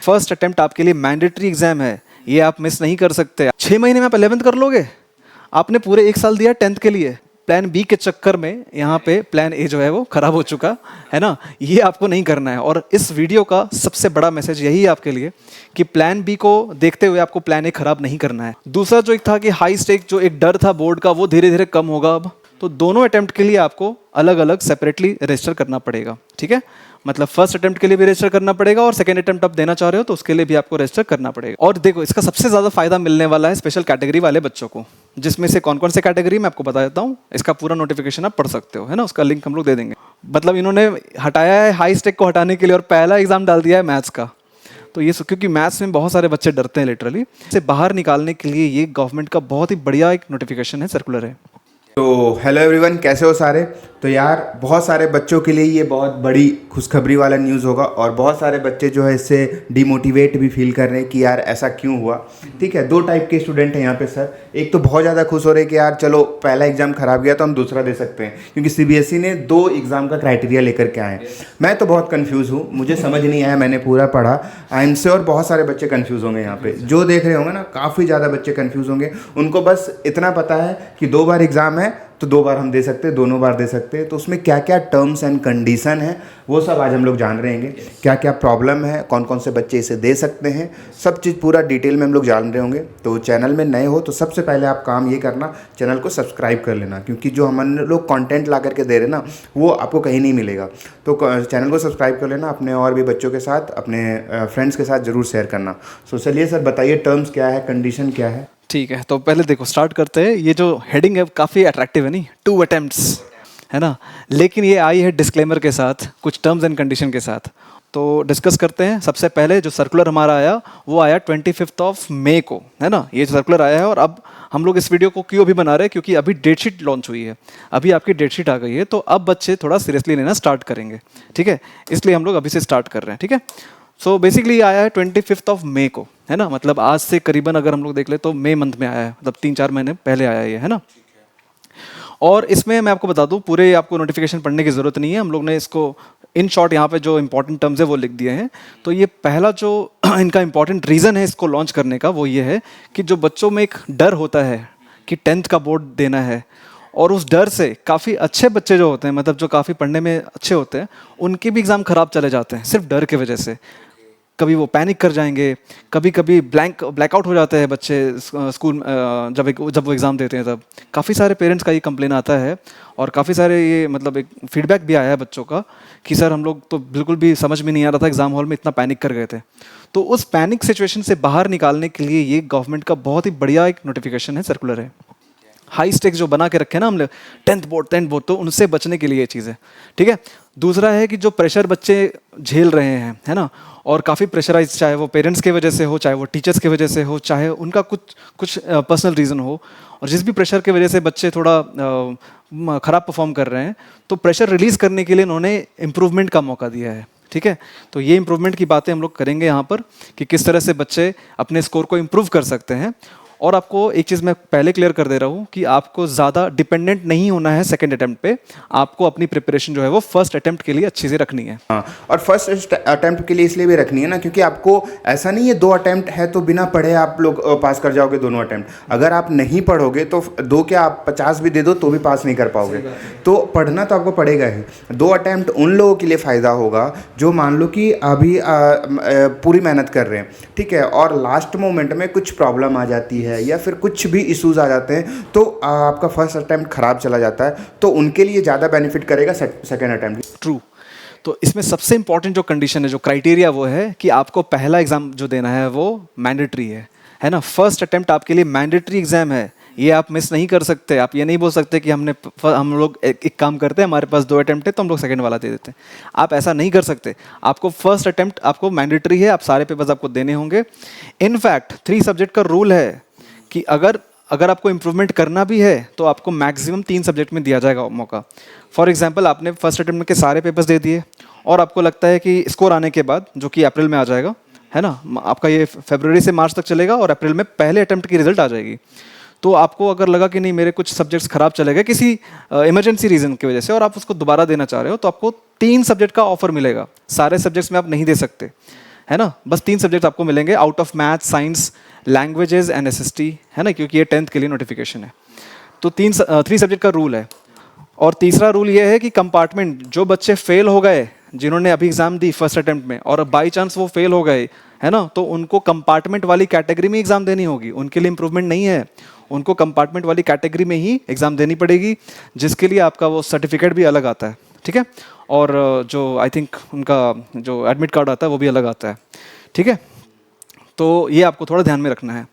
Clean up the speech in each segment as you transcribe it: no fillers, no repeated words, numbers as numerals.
First attempt आपके लिए mandatory exam है, ये आप मिस नहीं कर सकते। 6 महीने में आप 11th कर लोगे। आपने पूरे 1 साल दिया 10th के लिए, प्लान बी के चक्कर में यहाँ पे प्लान ए जो है वो खराब हो चुका है ना। ये आपको नहीं करना है। और इस वीडियो का सबसे बड़ा मैसेज यही है आपके लिए कि प्लान बी को देखते हुए आपको प्लान ए खराब नहीं करना है। दूसरा जो एक था कि हाई स्टेक, जो एक डर था बोर्ड का, वो धीरे धीरे कम होगा अब। तो दोनों अटेम्प्ट के लिए आपको अलग अलग सेपरेटली रजिस्टर करना पड़ेगा, ठीक है। मतलब फर्स्ट अटेम्प्ट के लिए भी रजिस्टर करना पड़ेगा और सेकंड अटेम्प्ट आप देना चाह रहे हो तो उसके लिए भी आपको रजिस्टर करना पड़ेगा। और देखो, इसका सबसे ज़्यादा फायदा मिलने वाला है स्पेशल कैटेगरी वाले बच्चों को, जिसमें से कौन कौन से कैटेगरी मैं आपको बता देता हूँ। इसका पूरा नोटिफिकेशन आप पढ़ सकते हो, है ना, उसका लिंक हम लोग दे देंगे। मतलब इन्होंने हटाया है हाई स्टेक को हटाने के लिए और पहला एग्जाम डाल दिया है मैथ्स का। तो ये क्योंकि मैथ्स में बहुत सारे बच्चे डरते हैं लिटरली, इसे बाहर निकालने के लिए ये गवर्नमेंट का बहुत ही बढ़िया एक नोटिफिकेशन है, सर्कुलर है। तो हेलो एवरीवन, कैसे हो सारे। तो यार बहुत सारे बच्चों के लिए ये बहुत बड़ी खुशखबरी वाला न्यूज़ होगा और बहुत सारे बच्चे जो है इससे डिमोटिवेट भी फील कर रहे हैं कि यार ऐसा क्यों हुआ। ठीक है, 2 टाइप के स्टूडेंट हैं यहाँ पे सर। एक तो बहुत ज़्यादा खुश हो रहे हैं कि यार चलो पहला एग्जाम खराब गया तो हम दूसरा दे सकते हैं, क्योंकि CBSE ने 2 एग्ज़ाम का क्राइटेरिया लेकर के आए। मैं तो बहुत कन्फ्यूज़ हूँ, मुझे समझ नहीं आया, मैंने पूरा पढ़ा। आई एम श्योर बहुत सारे बच्चे कन्फ्यूज़ होंगे यहाँ पे, जो देख रहे होंगे ना, काफ़ी ज़्यादा बच्चे कन्फ्यूज़ होंगे। उनको बस इतना पता है कि 2 बार एग्ज़ाम है तो 2 बार हम दे सकते हैं, दोनों बार दे सकते हैं। तो उसमें क्या क्या टर्म्स एंड कंडीशन है वो सब आज हम लोग जान रहे होंगे। क्या क्या प्रॉब्लम है, कौन कौन से बच्चे इसे दे सकते हैं, सब चीज़ पूरा डिटेल में हम लोग जान रहे होंगे। तो चैनल में नए हो तो सबसे पहले आप काम ये करना, चैनल को सब्सक्राइब कर लेना, क्योंकि जो हम लोग कंटेंट ला करके दे रहे ना वो आपको कहीं नहीं मिलेगा। तो चैनल को सब्सक्राइब कर लेना, अपने और भी बच्चों के साथ, अपने फ्रेंड्स के साथ ज़रूर शेयर करना। सो चलिए सर बताइए, टर्म्स क्या है, कंडीशन क्या है। ठीक है, तो पहले देखो स्टार्ट करते हैं। ये जो हेडिंग है काफ़ी अट्रैक्टिव है, नहीं, 2 अटेम्प्ट्स, है ना। लेकिन ये आई है डिस्क्लेमर के साथ, कुछ टर्म्स एंड कंडीशन के साथ। तो डिस्कस करते हैं। सबसे पहले जो सर्कुलर हमारा आया वो आया 25 मई को, है ना। ये सर्कुलर आया है और अब हम लोग इस वीडियो को क्यों भी बना रहे हैं, क्योंकि अभी डेट शीट लॉन्च हुई है, अभी आपकी डेट शीट आ गई है। तो अब बच्चे थोड़ा सीरियसली लेना स्टार्ट करेंगे, ठीक है। इसलिए हम लोग अभी से स्टार्ट कर रहे हैं, ठीक है। सो बेसिकली आया है 25 मई को, है ना। मतलब आज से करीबन अगर हम लोग देख ले तो मई मंथ में आया है, मतलब 3-4 महीने पहले आया है ना। और इसमें मैं आपको बता दूं, पूरे आपको नोटिफिकेशन पढ़ने की ज़रूरत नहीं है। हम लोग ने इसको इन शॉर्ट यहाँ पे जो इंपॉर्टेंट टर्म्स है वो लिख दिए हैं। तो ये पहला जो इनका इंपॉर्टेंट रीज़न है इसको लॉन्च करने का, वो ये है कि जो बच्चों में एक डर होता है कि 10th का बोर्ड देना है, और उस डर से काफ़ी अच्छे बच्चे जो होते हैं, मतलब जो काफ़ी पढ़ने में अच्छे होते हैं, उनके भी एग्ज़ाम ख़राब चले जाते हैं सिर्फ डर की वजह से। कभी वो पैनिक कर जाएंगे, कभी कभी ब्लैकआउट हो जाते हैं बच्चे स्कूल जब वो एग्ज़ाम देते हैं तब। काफ़ी सारे पेरेंट्स का ये कंप्लेन आता है और काफ़ी सारे ये मतलब एक फीडबैक भी आया है बच्चों का कि सर हम लोग तो बिल्कुल भी समझ में नहीं आ रहा था, एग्ज़ाम हॉल में इतना पैनिक कर गए थे। तो उस पैनिक सिचुएशन से बाहर निकालने के लिए ये गवर्नमेंट का बहुत ही बढ़िया एक नोटिफिकेशन है, सर्कुलर है। हाई स्टेक्स जो बना के रखे ना हमने, 10th बोर्ड, तो उनसे बचने के लिए ये चीज़ है, ठीक है। दूसरा है कि जो प्रेशर बच्चे झेल रहे हैं, है ना, और काफ़ी प्रेशराइज, चाहे वो पेरेंट्स की वजह से हो, चाहे वो टीचर्स की वजह से हो, चाहे उनका कुछ पर्सनल रीज़न हो, और जिस भी प्रेशर की वजह से बच्चे थोड़ा ख़राब परफॉर्म कर रहे हैं, तो प्रेशर रिलीज़ करने के लिए उन्होंने इम्प्रूवमेंट का मौका दिया है, ठीक है। तो ये इम्प्रूवमेंट की बातें हम लोग करेंगे यहाँ पर कि किस तरह से बच्चे अपने स्कोर को इम्प्रूव कर सकते हैं। और आपको एक चीज़ मैं पहले क्लियर कर दे रहा हूँ कि आपको ज़्यादा डिपेंडेंट नहीं होना है सेकंड अटेम्प्ट पे। आपको अपनी प्रिपरेशन जो है वो फर्स्ट अटेम्प्ट के लिए अच्छी से रखनी है। हाँ, और फर्स्ट अटेम्प्ट के लिए इसलिए भी रखनी है ना, क्योंकि आपको ऐसा नहीं है 2 अटेम्प्ट है तो बिना पढ़े आप लोग पास कर जाओगे दोनों अटेम्प्ट। अगर आप नहीं पढ़ोगे तो 2 क्या आप 50 भी दे दो तो भी पास नहीं कर पाओगे। तो पढ़ना तो आपको पड़ेगा ही। 2 अटेम्प्ट उन लोगों के लिए फ़ायदा होगा जो मान लो कि अभी पूरी मेहनत कर रहे हैं, ठीक है, और लास्ट मोमेंट में कुछ प्रॉब्लम आ जाती है या फिर कुछ भी इश्यूज आ जाते हैं तो आपका फर्स्ट अटेम्प्ट खराब चला जाता है, तो उनके लिए ज़्यादा बेनिफिट करेगा सेकंड अटेम्प्ट। ट्रू। तो इसमें सबसे इंपॉर्टेंट जो कंडीशन है, जो क्राइटेरिया, वो है कि आपको पहला एग्जाम जो देना है वो मैंडेटरी है ना। फर्स्ट अटेम्प्ट आपके लिए मैंडेटरी एग्जाम है, ये आप मिस नहीं कर सकते। आप ये नहीं बोल सकते कि हम लोग एक काम करते हैं, हमारे पास 2 अटेम्प्ट है तो हम लोग सेकंड वाला दे देते हैं। आप ऐसा नहीं कर सकते। आपको फर्स्ट अटेम्प्ट आपको मैंडेटरी है, आप सारे पेपर्स आपको देने होंगे। इनफैक्ट 3 सब्जेक्ट का रूल है कि अगर आपको इम्प्रूवमेंट करना भी है तो आपको मैक्सिमम 3 सब्जेक्ट में दिया जाएगा मौका। फॉर एग्जांपल, आपने फर्स्ट अटेम्प्ट के सारे पेपर्स दे दिए और आपको लगता है कि स्कोर आने के बाद, जो कि अप्रैल में आ जाएगा, है ना, आपका ये फरवरी से मार्च तक चलेगा और अप्रैल में पहले अटेम्प्ट की रिजल्ट आ जाएगी। तो आपको अगर लगा कि नहीं मेरे कुछ सब्जेक्ट्स खराब चले गए किसी इमरजेंसी रीज़न की वजह से और आप उसको दोबारा देना चाह रहे हो, तो आपको 3 सब्जेक्ट का ऑफर मिलेगा। सारे सब्जेक्ट्स में आप नहीं दे सकते, है ना, बस 3 सब्जेक्ट आपको मिलेंगे out of math, science, languages and SST, है ना, क्योंकि ये 10th के लिए नोटिफिकेशन है। तो 3 सब्जेक्ट का रूल है। और तीसरा रूल ये है कि कंपार्टमेंट, जो बच्चे फेल हो गए, जिन्होंने अभी एग्जाम दी फर्स्ट अटेम्प्ट में और बाई चांस वो फेल हो गए, है ना, तो उनको कंपार्टमेंट वाली कैटेगरी में एग्जाम देनी होगी। उनके लिए इंप्रूवमेंट नहीं है, उनको कंपार्टमेंट वाली कैटेगरी में ही एग्जाम देनी पड़ेगी, जिसके लिए आपका वो सर्टिफिकेट भी अलग आता है, ठीक है, और जो आई थिंक उनका जो एडमिट कार्ड आता है वो भी अलग आता है, ठीक है। तो ये आपको थोड़ा ध्यान में रखना है।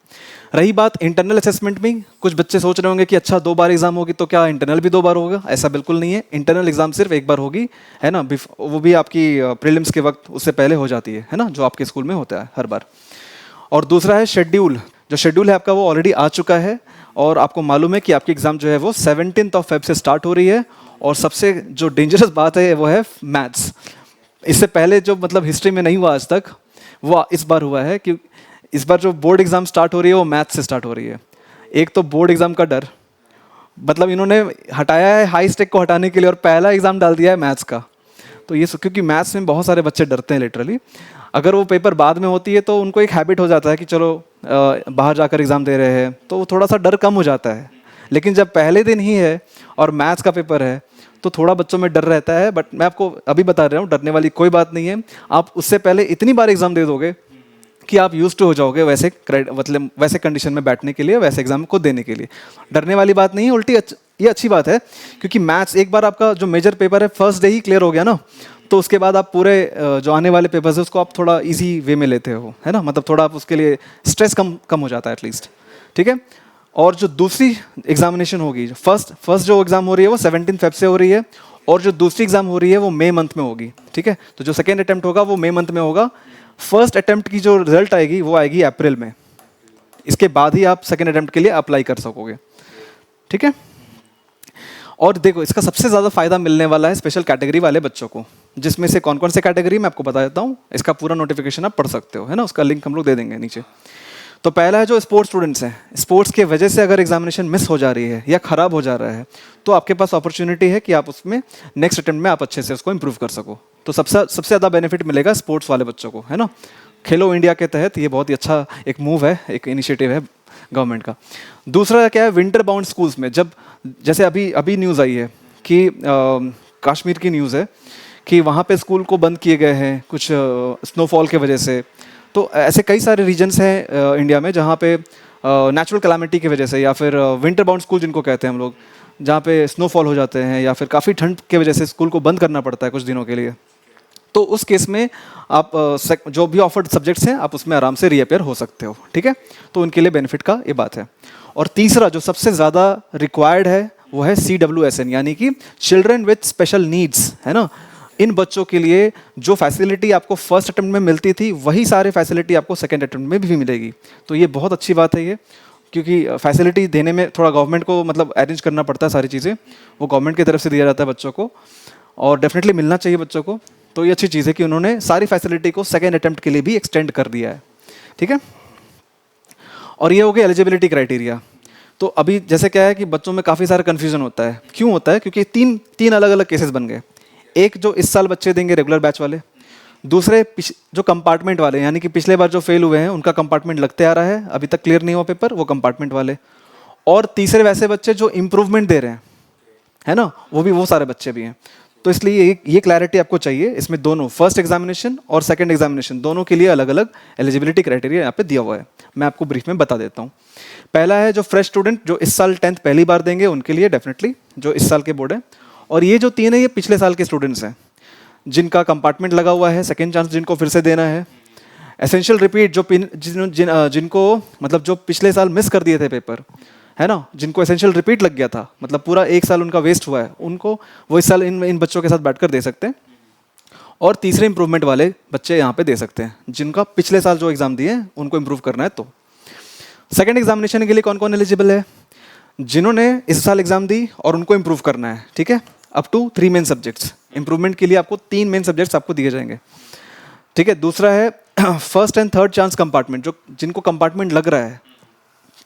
रही बात इंटरनल असेसमेंट में, कुछ बच्चे सोच रहे होंगे कि अच्छा 2 बार एग्जाम होगी तो क्या इंटरनल भी 2 बार होगा? ऐसा बिल्कुल नहीं है। इंटरनल एग्जाम सिर्फ 1 बार होगी, है ना, वो भी आपकी प्रीलिम्स के वक्त उससे पहले हो जाती है ना, जो आपके स्कूल में होता है हर बार। और दूसरा है शेड्यूल। जो शेड्यूल है आपका वो ऑलरेडी आ चुका है और आपको मालूम है कि आपकी एग्जाम जो है वो 17 फेब से स्टार्ट हो रही है। और सबसे जो डेंजरस बात है वो है मैथ्स। इससे पहले जो मतलब हिस्ट्री में नहीं हुआ आज तक, वो इस बार हुआ है कि इस बार जो बोर्ड एग्जाम स्टार्ट हो रही है वो मैथ्स से स्टार्ट हो रही है। एक तो बोर्ड एग्जाम का डर, मतलब इन्होंने हटाया है हाई स्टेक को हटाने के लिए और पहला एग्जाम डाल दिया है मैथ्स का। तो ये क्योंकि मैथ्स में बहुत सारे बच्चे डरते हैं लिटरली। अगर वो पेपर बाद में होती है तो उनको एक हैबिट हो जाता है कि चलो बाहर जाकर एग्जाम दे रहे हैं, तो थोड़ा सा डर कम हो जाता है। लेकिन जब पहले दिन ही है और मैथ्स का पेपर है तो थोड़ा बच्चों में डर रहता है। बट मैं आपको अभी बता रहा हूँ, डरने वाली कोई बात नहीं है। आप उससे पहले इतनी बार एग्जाम दे दोगे कि आप यूज्ड टू हो जाओगे वैसे मतलब वैसे कंडीशन में बैठने के लिए, वैसे एग्जाम को देने के लिए। डरने वाली बात नहीं है, उल्टी ये अच्छी बात है, क्योंकि मैथ्स एक बार आपका जो मेजर पेपर है फर्स्ट डे ही क्लियर हो गया ना, तो उसके बाद आप पूरे जो आने वाले पेपर्स है उसको आप थोड़ा इजी वे में लेते हो, है ना, मतलब थोड़ा आप उसके लिए स्ट्रेस कम हो जाता है एटलीस्ट, ठीक है। और जो दूसरी एग्जामिनेशन होगी, फर्स्ट जो एग्जाम हो रही है वो 17 फेब से हो रही है, और जो दूसरी एग्जाम हो रही है वो मई मंथ में होगी, ठीक है। तो जो सेकेंड अटेम्प्ट होगा वो मई मंथ में होगा। फर्स्ट अटेम्प्ट की जो रिजल्ट आएगी वो आएगी अप्रैल में। इसके बाद ही आप सेकेंड अटेम्प्ट के लिए अप्लाई कर सकोगे, ठीक है। और देखो, इसका सबसे ज़्यादा फायदा मिलने वाला है स्पेशल कैटेगरी वाले बच्चों को, जिसमें से कौन कौन से कैटेगरी मैं आपको बता देता हूँ। इसका पूरा नोटिफिकेशन आप पढ़ सकते हो, है ना, उसका लिंक हम लोग दे देंगे नीचे। तो पहला है जो स्पोर्ट्स स्टूडेंट्स हैं, स्पोर्ट्स के वजह से अगर एग्जामिनेशन मिस हो जा रही है या ख़राब हो जा रहा है तो आपके पास अपॉर्चुनिटी है कि आप उसमें नेक्स्ट अटेम्प्ट में आप अच्छे से उसको इंप्रूव कर सको। तो सबसे ज़्यादा बेनिफिट मिलेगा स्पोर्ट्स वाले बच्चों को, है ना। खेलो इंडिया के तहत ये बहुत ही अच्छा एक मूव है, एक इनिशिएटिव है गवर्नमेंट का। दूसरा क्या है, विंटर बाउंड स्कूल्स में, जब जैसे अभी न्यूज़ आई है कि कश्मीर की न्यूज़ है कि वहाँ पे स्कूल को बंद किए गए हैं कुछ स्नोफॉल के वजह से। तो ऐसे कई सारे रीजन्स हैं इंडिया में जहाँ पे नेचुरल कैलामिटी की वजह से या फिर विंटर बाउंड स्कूल जिनको कहते हैं हम लोग, जहाँ पे स्नोफॉल हो जाते हैं या फिर काफ़ी ठंड की वजह से स्कूल को बंद करना पड़ता है कुछ दिनों के लिए। तो उस केस में आप जो भी ऑफर्ड सब्जेक्ट्स हैं आप उसमें आराम से रीअपेयर हो सकते हो, ठीक है। तो उनके लिए बेनिफिट का ये बात है। और तीसरा जो सबसे ज़्यादा रिक्वायर्ड है वो है CWSN, यानी कि चिल्ड्रन विथ स्पेशल नीड्स, है ना। इन बच्चों के लिए जो फैसिलिटी आपको फर्स्ट अटेम्प्ट में मिलती थी वही सारे फैसिलिटी आपको सेकेंड अटेम्प्ट में भी मिलेगी। तो ये बहुत अच्छी बात है ये, क्योंकि फैसिलिटी देने में थोड़ा गवर्नमेंट को मतलब अरेंज करना पड़ता है, सारी चीज़ें वो गवर्नमेंट की तरफ से दिया जाता है बच्चों को, और डेफिनेटली मिलना चाहिए बच्चों को। तो ये अच्छी चीज़ है कि उन्होंने सारी फैसिलिटी को सेकेंड अटेम्प्ट के लिए भी एक्सटेंड कर दिया है, ठीक है। और ये हो गया एलिजिबिलिटी क्राइटेरिया। तो अभी जैसे क्या है कि बच्चों में काफ़ी सारा कन्फ्यूजन होता है। क्यों होता है? क्योंकि तीन अलग अलग केसेस बन गए। एक जो इस साल बच्चे देंगे रेगुलर बैच वाले, दूसरे जो कंपार्टमेंट वाले, यानी कि पिछले बार जो फेल हुए हैं उनका कंपार्टमेंट लगते आ रहा है, अभी तक क्लियर नहीं हुआ पेपर, वो कंपार्टमेंट वाले, और तीसरे वैसे बच्चे जो इम्प्रूवमेंट दे रहे हैं, है ना, वो सारे बच्चे भी हैं। तो इसलिए ये क्लैरिटी आपको चाहिए। इसमें दोनों फर्स्ट एग्जामिनेशन और सेकंड एग्जामिनेशन दोनों के लिए अलग अलग एलिजिबिलिटी क्राइटेरिया यहाँ पे दिया हुआ है। मैं आपको ब्रीफ में बता देता हूँ। पहला है जो फ्रेश स्टूडेंट जो इस साल 10th पहली बार देंगे उनके लिए डेफिनेटली जो इस साल के बोर्ड है। और ये जो 3 है ये पिछले साल के स्टूडेंट्स हैं जिनका कंपार्टमेंट लगा हुआ है, सेकेंड चांस जिनको फिर से देना है। एसेंशियल रिपीट जिनको मतलब जो पिछले साल मिस कर दिए थे पेपर, है ना, जिनको एसेंशियल रिपीट लग गया था, मतलब पूरा 1 साल उनका वेस्ट हुआ है, उनको वो इस साल इन बच्चों के साथ बैठकर दे सकते हैं। और तीसरे इंप्रूवमेंट वाले बच्चे यहाँ पे दे सकते हैं जिनका पिछले साल जो एग्जाम दिए उनको इंप्रूव करना है। तो सेकेंड एग्जामिनेशन के लिए कौन कौन एलिजिबल है? जिन्होंने इस साल एग्जाम दी और उनको इंप्रूव करना है, ठीक है, up to 3 main subjects. Improvement के लिए आपको 3 मेन सब्जेक्ट्स आपको दिए जाएंगे, ठीक है। दूसरा है first and third chance compartment, जो जिनको कंपार्टमेंट लग रहा है,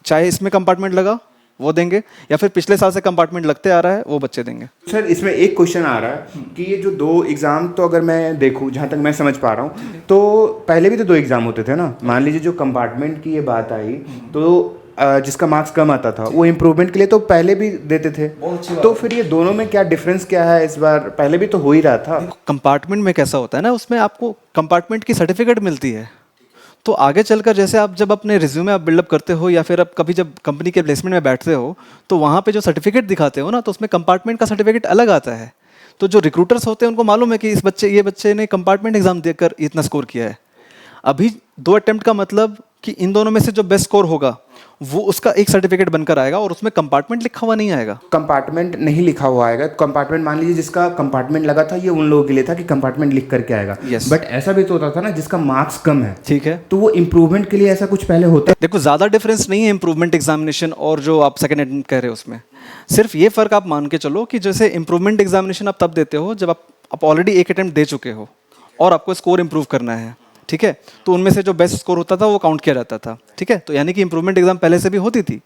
चाहे इसमें कंपार्टमेंट लगा वो देंगे, या फिर पिछले साल से कंपार्टमेंट लगते आ रहा है वो बच्चे देंगे। सर इसमें एक क्वेश्चन आ रहा है कि ये जो 2 एग्ज़ाम, तो अगर मैं देखूं जहाँ तक मैं समझ पा रहा हूँ तो पहले भी तो 2 एग्ज़ाम होते थे ना। मान लीजिए जो कंपार्टमेंट की ये बात आई तो जिसका मार्क्स कम आता था वो इम्प्रूवमेंट के लिए तो पहले भी देते थे, तो फिर ये दोनों में क्या डिफरेंस क्या है इस बार? पहले भी तो हो ही रहा था। कंपार्टमेंट में कैसा होता है ना, उसमें आपको कंपार्टमेंट की सर्टिफिकेट मिलती है, तो आगे चलकर जैसे आप जब अपने रिज्यूमे आप बिल्डअप करते हो या फिर आप कभी जब कंपनी के प्लेसमेंट में बैठते हो तो वहाँ पे जो सर्टिफिकेट दिखाते हो ना, तो उसमें कंपार्टमेंट का सर्टिफिकेट अलग आता है। तो जो रिक्रूटर्स होते हैं उनको मालूम है कि ये बच्चे ने कंपार्टमेंट एग्जाम देकर इतना स्कोर किया है। अभी 2 अटेम्प्ट का मतलब कि इन दोनों में से जो बेस्ट स्कोर होगा वो उसका एक सर्टिफिकेट बनकर आएगा और उसमें कंपार्टमेंट लिखा हुआ नहीं आएगा। कंपार्टमेंट नहीं लिखा हुआ आएगा। कंपार्टमेंट मान लीजिए जिसका कंपार्टमेंट लगा था ये उन लोगों के लिए था कि कंपार्टमेंट लिख करके आएगा। Yes. बट ऐसा भी तो होता था ना जिसका मार्क्स कम है, ठीक है, तो वो इम्प्रूवमेंट के लिए ऐसा कुछ पहले होता है। देखो ज़्यादा डिफरेंस नहीं है इम्प्रूवमेंट एग्जामिनेशन और जो आप सेकेंड अटेम्प्ट कह रहे हो उसमें। सिर्फ ये फ़र्क आप मान के चलो कि जैसे इम्प्रूवमेंट एग्जामिनेशन आप तब देते हो जब आप ऑलरेडी एक अटेम्प्ट दे चुके हो और आपको स्कोर इंप्रूव करना है, ठीक है, तो उनमें से जो बेस्ट स्कोर होता था वो काउंट किया जाता था, ठीक है, तो यानी कि इंप्रूवमेंट एग्जाम पहले से भी होती थी।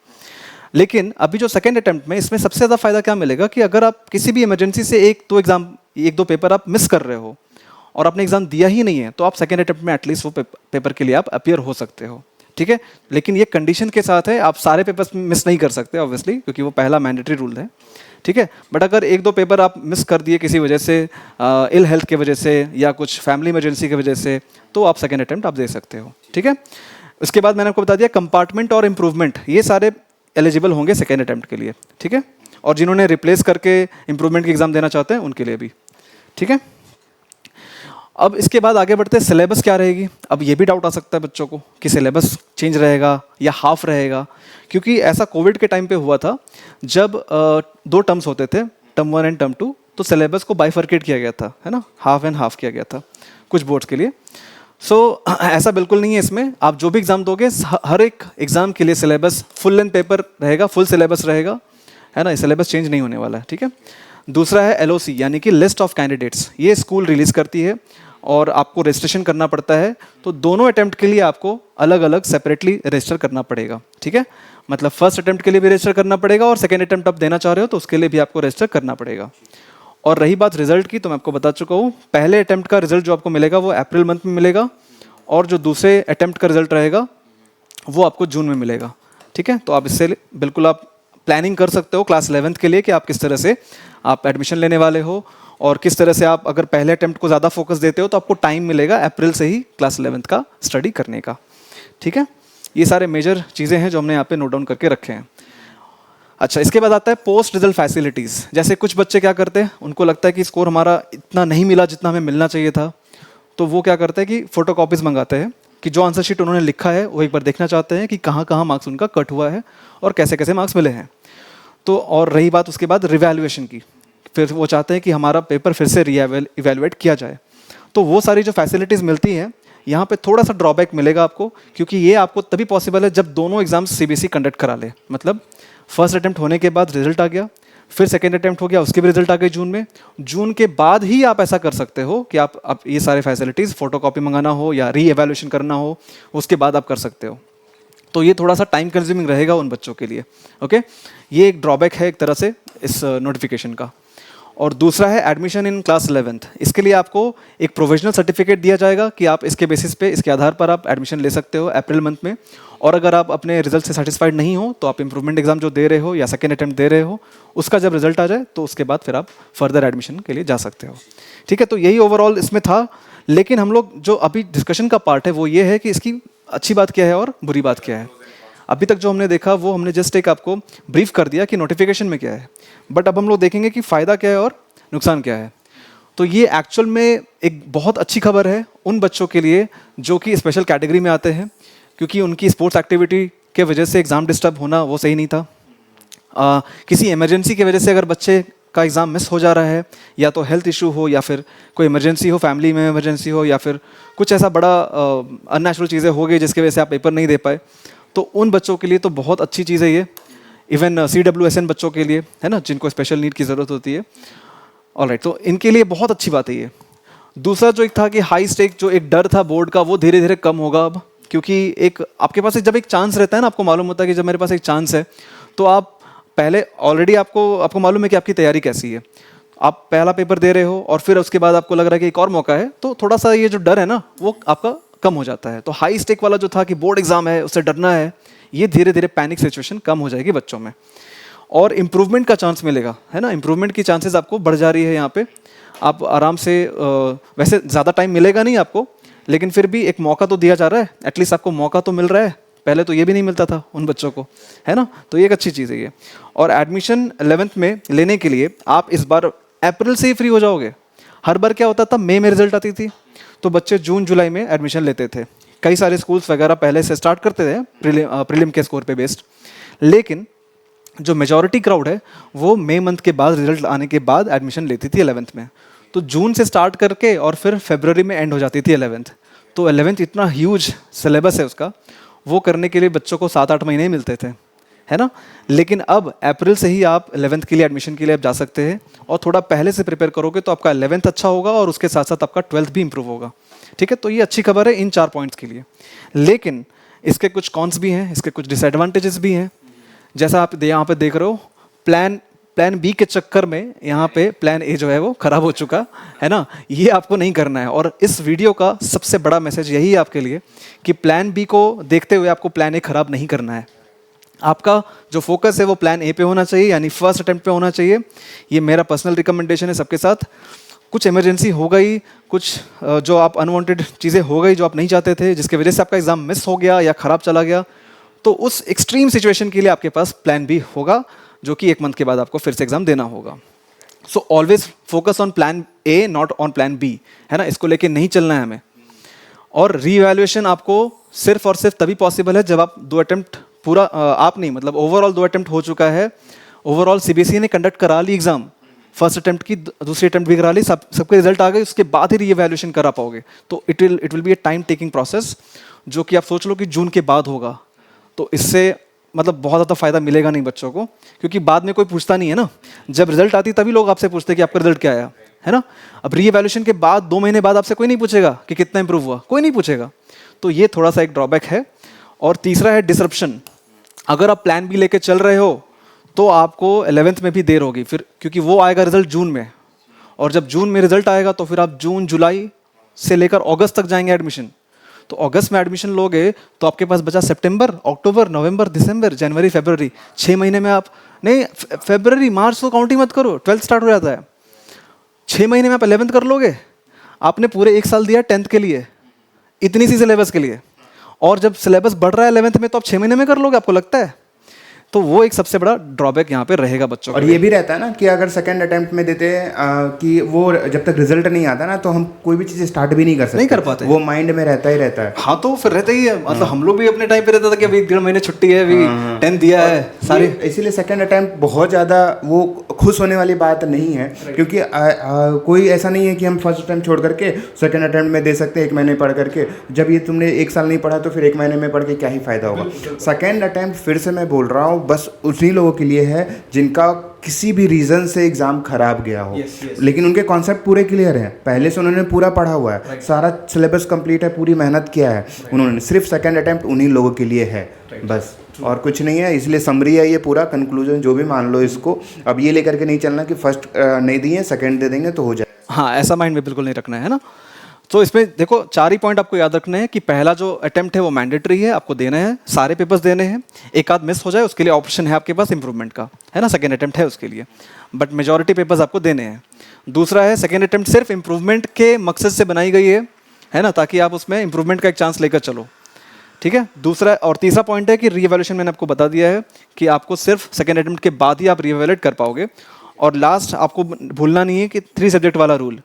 लेकिन अभी जो सेकंड अटेम्प्ट में इसमें सबसे ज़्यादा फायदा क्या मिलेगा कि अगर आप किसी भी इमरजेंसी से एक दो पेपर आप मिस कर रहे हो और आपने एग्जाम दिया ही नहीं है, तो आप सेकंड अटेम्प्ट में एटलीस्ट वो पेपर के लिए आप अपीयर हो सकते हो, ठीक है। लेकिन ये कंडीशन के साथ है, आप सारे पेपर्स मिस नहीं कर सकते ऑब्वियसली, क्योंकि वो पहला मैंडेटरी रूल है, ठीक है। बट अगर एक दो पेपर आप मिस कर दिए किसी वजह से, इल हेल्थ की वजह से या कुछ फैमिली इमरजेंसी की वजह से, तो आप सेकेंड अटेम्प्ट आप दे सकते हो, ठीक है। उसके बाद मैंने आपको बता दिया कंपार्टमेंट और इम्प्रूवमेंट ये सारे एलिजिबल होंगे सेकेंड अटेम्प्ट के लिए, ठीक है, और जिन्होंने रिप्लेस करके इम्प्रूवमेंट की एग्जाम देना चाहते हैं उनके लिए भी, ठीक है। अब इसके बाद आगे बढ़ते हैं, सिलेबस क्या रहेगी। अब ये भी डाउट आ सकता है बच्चों को कि सिलेबस चेंज रहेगा या हाफ रहेगा, क्योंकि ऐसा कोविड के टाइम पे हुआ था जब 2 टर्म्स होते थे, टर्म 1 एंड टर्म 2, तो सिलेबस को बाइफर्केट किया गया था, है ना, हाफ एंड हाफ किया गया था कुछ बोर्ड्स के लिए। सो ऐसा बिल्कुल नहीं है इसमें, आप जो भी एग्ज़ाम दोगे हर एक एग्ज़ाम के लिए सिलेबस फुल लेंथ पेपर रहेगा, फुल सिलेबस रहेगा, है ना, सिलेबस चेंज नहीं होने वाला है, ठीक है। दूसरा है LOC यानी कि लिस्ट ऑफ कैंडिडेट्स, ये स्कूल रिलीज़ करती है और आपको रजिस्ट्रेशन करना पड़ता है, तो दोनों अटेम्प्ट के लिए आपको अलग अलग सेपरेटली रजिस्टर करना पड़ेगा, ठीक है। मतलब फर्स्ट अटेम्प्ट के लिए भी रजिस्टर करना पड़ेगा और सेकेंड अटेम्प्ट आप देना चाह रहे हो तो उसके लिए भी आपको रजिस्टर करना पड़ेगा। और रही बात रिजल्ट की, तो मैं आपको बता चुका हूँ, पहले अटेम्प्ट का रिजल्ट जो आपको मिलेगा वो अप्रैल मंथ में मिलेगा और जो दूसरे अटेम्प्ट का रिजल्ट रहेगा वो आपको जून में मिलेगा, ठीक है। तो आप इससे बिल्कुल आप प्लानिंग कर सकते हो क्लास 11th के लिए कि आप किस तरह से आप एडमिशन लेने वाले हो और किस तरह से आप अगर पहले अटेम्प्ट को ज़्यादा फोकस देते हो तो आपको टाइम मिलेगा अप्रैल से ही क्लास 11th का स्टडी करने का, ठीक है। ये सारे मेजर चीज़ें हैं जो हमने यहाँ पे नोट डाउन करके रखे हैं। अच्छा, इसके बाद आता है पोस्ट रिजल्ट फैसिलिटीज़। जैसे कुछ बच्चे क्या करते हैं, उनको लगता है कि स्कोर हमारा इतना नहीं मिला जितना हमें मिलना चाहिए था, तो वो क्या करते हैं कि फ़ोटो कॉपीज़ मंगाते हैं कि जो आंसर शीट उन्होंने लिखा है वो एक बार देखना चाहते हैं कि कहाँ कहाँ मार्क्स उनका कट हुआ है और कैसे कैसे मार्क्स मिले हैं। तो और रही बात उसके बाद रिवैल्यूएशन की, फिर वो चाहते हैं कि हमारा पेपर फिर से इवैल्यूएट किया जाए। तो वो सारी जो फैसिलिटीज़ मिलती हैं, यहाँ पे थोड़ा सा ड्रॉबैक मिलेगा आपको, क्योंकि ये आपको तभी पॉसिबल है जब दोनों एग्जाम्स CBSE कंडक्ट करा ले। मतलब फर्स्ट अटेम्प्ट होने के बाद रिजल्ट आ गया, फिर सेकेंड अटेम्प्ट हो गया, उसके भी रिजल्ट आ गए जून में, जून के बाद ही आप ऐसा कर सकते हो कि आप ये सारे फैसिलिटीज़ फोटोकॉपी मंगाना हो या री एवैल्यूएशन करना हो, उसके बाद आप कर सकते हो। तो ये थोड़ा सा टाइम कंज्यूमिंग रहेगा उन बच्चों के लिए, ओके। ये एक ड्रॉबैक है एक तरह से इस नोटिफिकेशन का। और दूसरा है एडमिशन इन क्लास 11th। इसके लिए आपको एक प्रोविजनल सर्टिफिकेट दिया जाएगा कि आप इसके बेसिस पे, इसके आधार पर आप एडमिशन ले सकते हो अप्रैल मंथ में। और अगर आप अपने रिजल्ट से सेटिस्फाइड नहीं हो तो आप इम्प्रूवमेंट एग्जाम जो दे रहे हो या सेकेंड अटेम्प्ट दे रहे हो, उसका जब रिजल्ट आ जाए तो उसके बाद फिर आप फर्दर एडमिशन के लिए जा सकते हो, ठीक है। तो यही ओवरऑल इसमें था। लेकिन हम लोग जो अभी डिस्कशन का पार्ट है वो ये है कि इसकी अच्छी बात क्या है और बुरी बात क्या है। अभी तक जो हमने देखा वो हमने जस्ट एक आपको ब्रीफ कर दिया कि नोटिफिकेशन में क्या है, बट अब हम लोग देखेंगे कि फ़ायदा क्या है और नुकसान क्या है। तो ये एक्चुअल में एक बहुत अच्छी खबर है उन बच्चों के लिए जो कि स्पेशल कैटेगरी में आते हैं, क्योंकि उनकी स्पोर्ट्स एक्टिविटी के वजह से एग्ज़ाम डिस्टर्ब होना वो सही नहीं था। किसी इमरजेंसी की वजह से अगर बच्चे का एग्ज़ाम मिस हो जा रहा है, या तो हेल्थ इशू हो या फिर कोई इमरजेंसी हो, फैमिली में इमरजेंसी हो, या फिर कुछ ऐसा बड़ा अननेचुरल चीज़ें हो गई जिसकी वजह से आप पेपर नहीं दे पाए, तो उन बच्चों के लिए तो बहुत अच्छी चीज़ है ये। इवन CWSN बच्चों के लिए, है ना, जिनको स्पेशल नीड की ज़रूरत होती है, ऑलराइट, तो इनके लिए बहुत अच्छी बात है ये। दूसरा जो एक था कि हाई स्टेक, जो एक डर था बोर्ड का, वो धीरे धीरे कम होगा अब, क्योंकि एक आपके पास जब एक चांस रहता है ना, आपको मालूम होता है कि जब मेरे पास एक चांस है तो आप पहले ऑलरेडी आपको मालूम है कि आपकी तैयारी कैसी है, आप पहला पेपर दे रहे हो और फिर उसके बाद आपको लग रहा है कि एक और मौका है, तो थोड़ा सा ये जो डर है ना वो आपका कम हो जाता है। तो हाई स्टेक वाला जो था कि बोर्ड एग्जाम है उससे डरना है, ये धीरे धीरे पैनिक सिचुएशन कम हो जाएगी बच्चों में और इम्प्रूवमेंट का चांस मिलेगा, है ना। इम्प्रूवमेंट की चांसेस आपको बढ़ जा रही है यहाँ पे। आप आराम से वैसे ज़्यादा टाइम मिलेगा नहीं आपको, लेकिन फिर भी एक मौका तो दिया जा रहा है, एटलीस्ट आपको मौका तो मिल रहा है। पहले तो ये भी नहीं मिलता था उन बच्चों को, है ना। तो ये एक अच्छी चीज़ है ये। और एडमिशन 11th में लेने के लिए आप इस बार अप्रैल से ही फ्री हो जाओगे। हर बार क्या होता था, मई में रिजल्ट आती थी तो बच्चे जून जुलाई में एडमिशन लेते थे। कई सारे स्कूल्स वगैरह पहले से स्टार्ट करते थे प्रीलिम के स्कोर पे बेस्ड, लेकिन जो मेजॉरिटी क्राउड है वो मई मंथ के बाद रिजल्ट आने के बाद एडमिशन लेती थी 11th में। तो जून से स्टार्ट करके और फिर फरवरी में एंड हो जाती थी 11th। तो 11th इतना ह्यूज सिलेबस है उसका, वो करने के लिए बच्चों को 7-8 महीने ही मिलते थे, है ना। लेकिन अब अप्रैल से ही आप 11th के लिए एडमिशन के लिए आप जा सकते हैं और थोड़ा पहले से प्रिपेयर करोगे तो आपका 11th अच्छा होगा और उसके साथ साथ आपका 12th भी इंप्रूव होगा, ठीक है। तो ये अच्छी खबर है इन 4 पॉइंट्स के लिए। लेकिन इसके कुछ कॉन्स भी हैं, इसके कुछ डिसएडवांटेजेस भी हैं। जैसा आप यहाँ पे देख रहे हो, प्लान बी के चक्कर में यहाँ पे प्लान ए जो है वो खराब हो चुका है ना। ये आपको नहीं करना है और इस वीडियो का सबसे बड़ा मैसेज यही है आपके लिए कि प्लान बी को देखते हुए आपको प्लान ए खराब नहीं करना है। आपका जो फोकस है वो प्लान ए पे होना चाहिए, यानी फर्स्ट अटेम्प्ट पे होना चाहिए। ये मेरा पर्सनल रिकमेंडेशन है सबके साथ। कुछ इमरजेंसी हो गई, कुछ जो आप अनवांटेड चीज़ें हो गई जो आप नहीं चाहते थे, जिसकी वजह से आपका एग्ज़ाम मिस हो गया या ख़राब चला गया, तो उस एक्सट्रीम सिचुएशन के लिए आपके पास प्लान बी होगा, जो कि 1 मंथ के बाद आपको फिर से एग्ज़ाम देना होगा। So always focus on plan A, not on plan B, है ना। इसको लेके नहीं चलना है हमें। और रीवैल्यूएशन आपको सिर्फ और सिर्फ तभी पॉसिबल है जब आप 2 अटेम्प्ट पूरा आप नहीं, मतलब ओवरऑल 2 अटेम्प्ट हो चुका है। ओवरऑल सीबीएसई ने कंडक्ट करा ली एग्जाम, फर्स्ट अटेम्प्ट की, दूसरी अटेम्प्ट भी करा ली, सबके रिजल्ट आ गए, उसके बाद ही रीवैल्यूएशन करा पाओगे। तो it will be A time taking process, जो कि आप सोच लो कि जून के बाद होगा। तो इससे मतलब बहुत ज़्यादा फायदा मिलेगा नहीं बच्चों को, क्योंकि बाद में कोई पूछता नहीं है ना। जब रिजल्ट आती तभी लोग आपसे पूछते हैं कि आपका रिजल्ट क्या आया, है ना। अब रीवैल्यूएशन के बाद 2 महीने बाद आपसे कोई नहीं पूछेगा कि कितना इंप्रूव हुआ, कोई नहीं पूछेगा। तो ये थोड़ा सा एक ड्रॉबैक है। और तीसरा है डिसरप्शन। अगर आप प्लान बी लेके चल रहे हो तो आपको 11th में भी देर होगी फिर, क्योंकि वो आएगा रिजल्ट जून में, और जब जून में रिजल्ट आएगा तो फिर आप जून जुलाई से लेकर अगस्त तक जाएंगे एडमिशन। तो अगस्त में एडमिशन लोगे तो आपके पास बचा सितंबर, अक्टूबर, नवंबर, दिसंबर, जनवरी, फरवरी, 6 महीने में आप नहीं, फरवरी मार्च तो काउंट ही मत करो, 12th स्टार्ट हो जाता है। 6 महीने में आप 11th कर लोगे। आपने पूरे 1 साल दिया 10th के लिए, इतनी सी सिलेबस के लिए, और जब सिलेबस बढ़ रहा है 11th में तो आप 6 महीने में कर लोगे, आपको लगता है। तो वो एक सबसे बड़ा ड्रॉबैक यहाँ पे रहेगा बच्चों और ये भी रहता है ना कि अगर सेकंड अटेम्प्ट में देते हैं कि वो जब तक रिजल्ट नहीं आता ना तो हम कोई भी चीज़ स्टार्ट भी नहीं कर सकते, नहीं कर पाते, वो माइंड में रहता ही रहता है। हाँ, तो फिर रहता ही है। मतलब हम लोग भी अपने टाइम पे रहता था कि अभी 1-1.5 महीने छुट्टी है, अभी 10th दिया है सारे। इसीलिए सेकंड अटेम्प्ट बहुत ज़्यादा वो खुश होने वाली बात नहीं है, क्योंकि कोई ऐसा नहीं है कि हम फर्स्ट अटेम्प्ट छोड़ करके सेकंड अटेम्प्ट में दे सकते हैं 1 महीने पढ़ करके। जब ये तुमने 1 साल नहीं पढ़ा तो फिर 1 महीने में पढ़ के क्या ही फ़ायदा होगा। सेकंड अटेम्प्ट फिर से मैं बोल रहा हूँ बस उन्हीं लोगों के लिए है जिनका किसी भी रीज़न से एग्ज़ाम खराब गया हो, लेकिन उनके कॉन्सेप्ट पूरे क्लियर हैं, पहले से उन्होंने पूरा पढ़ा हुआ है, सारा सिलेबस कंप्लीट है, पूरी मेहनत किया है उन्होंने। सिर्फ सेकंड अटेम्प्ट उन्हीं लोगों के लिए है बस, और कुछ नहीं है। इसलिए समरी है ये पूरा, कंक्लूजन जो भी मान लो इसको। अब ये लेकर के नहीं चलना कि फर्स्ट नहीं दिए सेकंड दे देंगे तो हो जाए। हाँ, ऐसा माइंड में बिल्कुल नहीं रखना है ना। तो इसमें देखो 4 ही पॉइंट आपको याद रखने हैं कि पहला जो अटेम्प्ट है वो मैंडेटरी है, आपको देना है, सारे पेपर्स देने हैं। एक आध मिस हो जाए उसके लिए ऑप्शन है आपके पास इंप्रूवमेंट का, है ना। सेकंड अटेम्प्ट है उसके लिए, बट मेजॉरिटी पेपर्स आपको देने हैं। दूसरा है सेकंड अटेम्प्ट सिर्फ इंप्रूवमेंट के मकसद से बनाई गई है ना, ताकि आप उसमें इंप्रूवमेंट का एक चांस लेकर चलो, ठीक है। दूसरा और तीसरा पॉइंट है कि रीवैल्यूएशन मैंने आपको बता दिया है कि आपको सिर्फ सेकंड अटेम्प्ट के बाद ही आप रीवैल्यूएट कर पाओगे। और लास्ट आपको भूलना नहीं है कि 3 सब्जेक्ट वाला रूल,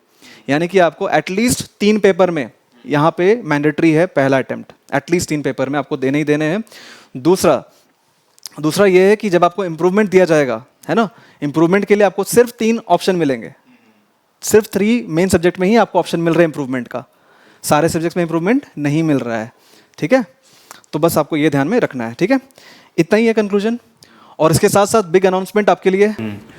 यानी कि आपको एटलीस्ट 3 पेपर में यहाँ पे मैंडेटरी है पहला अटेम्प्ट, एटलीस्ट 3 पेपर में आपको देने ही देने हैं। दूसरा ये है कि जब आपको इम्प्रूवमेंट दिया जाएगा, है ना, इम्प्रूवमेंट के लिए आपको सिर्फ 3 ऑप्शन मिलेंगे, सिर्फ 3 मेन सब्जेक्ट में ही आपको ऑप्शन मिल रहा है इम्प्रूवमेंट का, सारे सब्जेक्ट्स में इम्प्रूवमेंट नहीं मिल रहा है, ठीक है। तो बस आपको ये ध्यान में रखना है, ठीक है। इतना ही है कंक्लूजन। और इसके साथ साथ बिग अनाउंसमेंट आपके लिए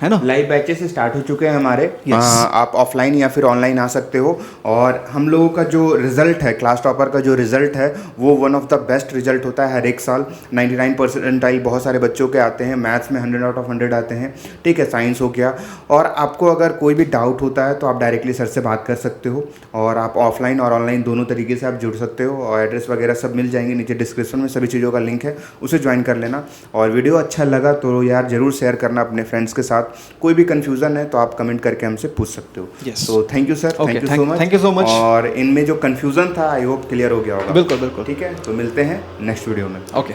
है ना। लाइव बैचेस स्टार्ट हो चुके हैं हमारे। Yes. आप ऑफलाइन या फिर ऑनलाइन आ सकते हो। और हम लोगों का जो रिजल्ट है, क्लास टॉपर का जो रिजल्ट है, वो one of the best result होता है हर एक साल। 99 परसेंटाइल बहुत सारे बच्चों के आते हैं, मैथ्स में 100 आउट ऑफ 100 आते हैं, ठीक है, साइंस हो गया। और आपको अगर कोई भी डाउट होता है तो आप डायरेक्टली सर से बात कर सकते हो, और आप ऑफलाइन और ऑनलाइन दोनों तरीके से आप जुड़ सकते हो। और एड्रेस वगैरह सब मिल जाएंगे नीचे डिस्क्रिप्शन में, सभी चीज़ों का लिंक है, उसे ज्वाइन कर लेना। और वीडियो अच्छा लगा तो यार ज़रूर शेयर करना अपने फ्रेंड्स के साथ। कोई भी कंफ्यूजन है तो आप कमेंट करके हमसे पूछ सकते हो। Yes. तो thank you sir, thank you so much. और इनमें जो कंफ्यूजन था आई होप क्लियर हो गया होगा। बिल्कुल बिल्कुल। ठीक है, तो मिलते हैं नेक्स्ट वीडियो में। ओके।